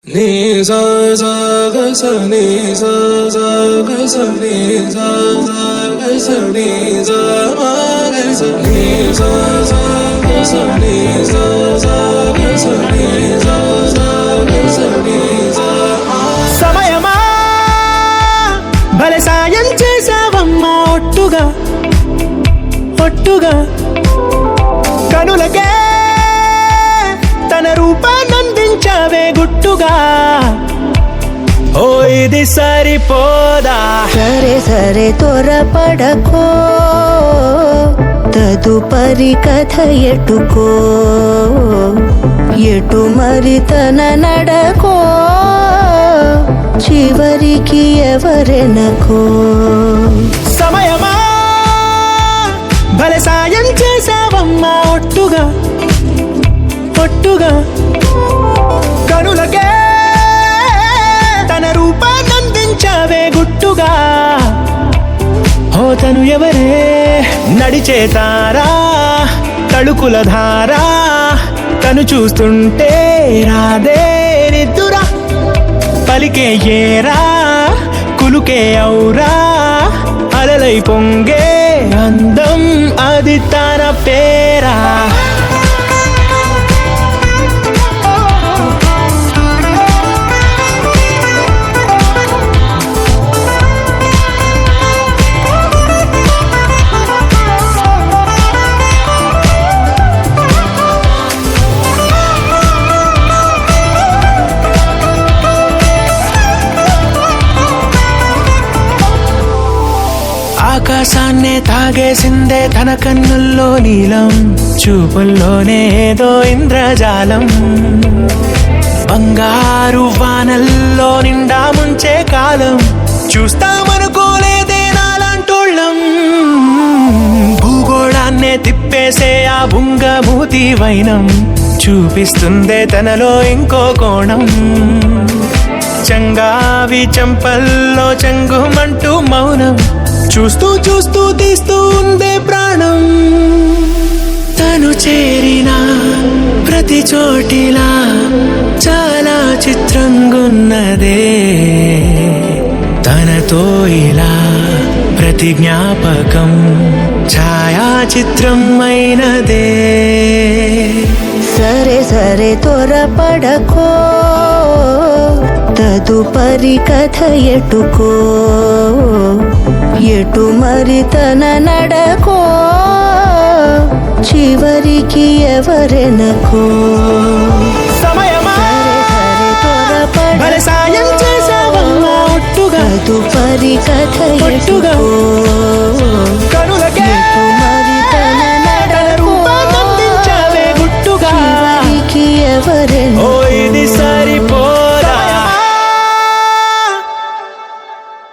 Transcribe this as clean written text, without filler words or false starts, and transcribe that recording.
నీ సా సా గ స నీ సా సా గ స నీ సా సా గ స నీ సా మా గ స నీ సా సా గ స నీ సా సా గ స నీ సా సా గ స నీ సా మా. సమయమా భలే సాయం చేసావమ్మా ఒట్టుగా ఒట్టుగా కనులకే తన రూపాన్నందించావే గుట్టుగా. ఓ ఇది సరిపోదా, సరే సరే త్వరపడకో, తదుపరి కథ ఎటుకో, ఎటు మరి తన నడకో, చివరికి ఎవరెనకో. సమయమా భలే సాయం చేసావమ్మా ఒట్టుగా ఒట్టుగా కనులకే తన రూపాన్నందించావే గుట్టుగా. ఓ తను ఎవరే నడిచే తారా, తళుకుల ధారా, తను చూస్తుంటే రాదే నిద్దురా, పలికే ఏరా కులుకే ఔరా, అలలై పొంగే అందం అది తన పేరా. ఆకాశాన్నే తాగేసిందే తన కన్నుల్లో నీలం, చూపుల్లోనే ఏదో ఇంద్రజాలం, బంగారు వానల్లో నిండా ముంచే కాలం, చూస్తామనుకోలేదే నాలాంటోళ్ళం. భూగోళాన్నే తిప్పేసే ఆ బుంగమూతి వైనం, చూపిస్తుందే తనలో ఇంకో కోణం, చంగావి చంపల్లో చంగుమంటూ మౌనం, చూస్తూ చూస్తూ తీస్తూ ఉందే ప్రాణం. తను చేరిన ప్రతి చోటిలా చాలా చిత్రంగున్నదే, తనతో ఇలా ప్రతి జ్ఞాపకం ఛాయాచిత్రం అయినదే. సరే సరే త్వరపడకో, తదుపరి కథ ఎటుకో, ఎటు మరి తన నడకో, చివరికి ఎవరెనకో. సమయమా సరే సరే భలే సాయం చేసావమ్మా ఒట్టుగా తదుపరి కథ ఒట్టుగా ఎటుకో, కనులకే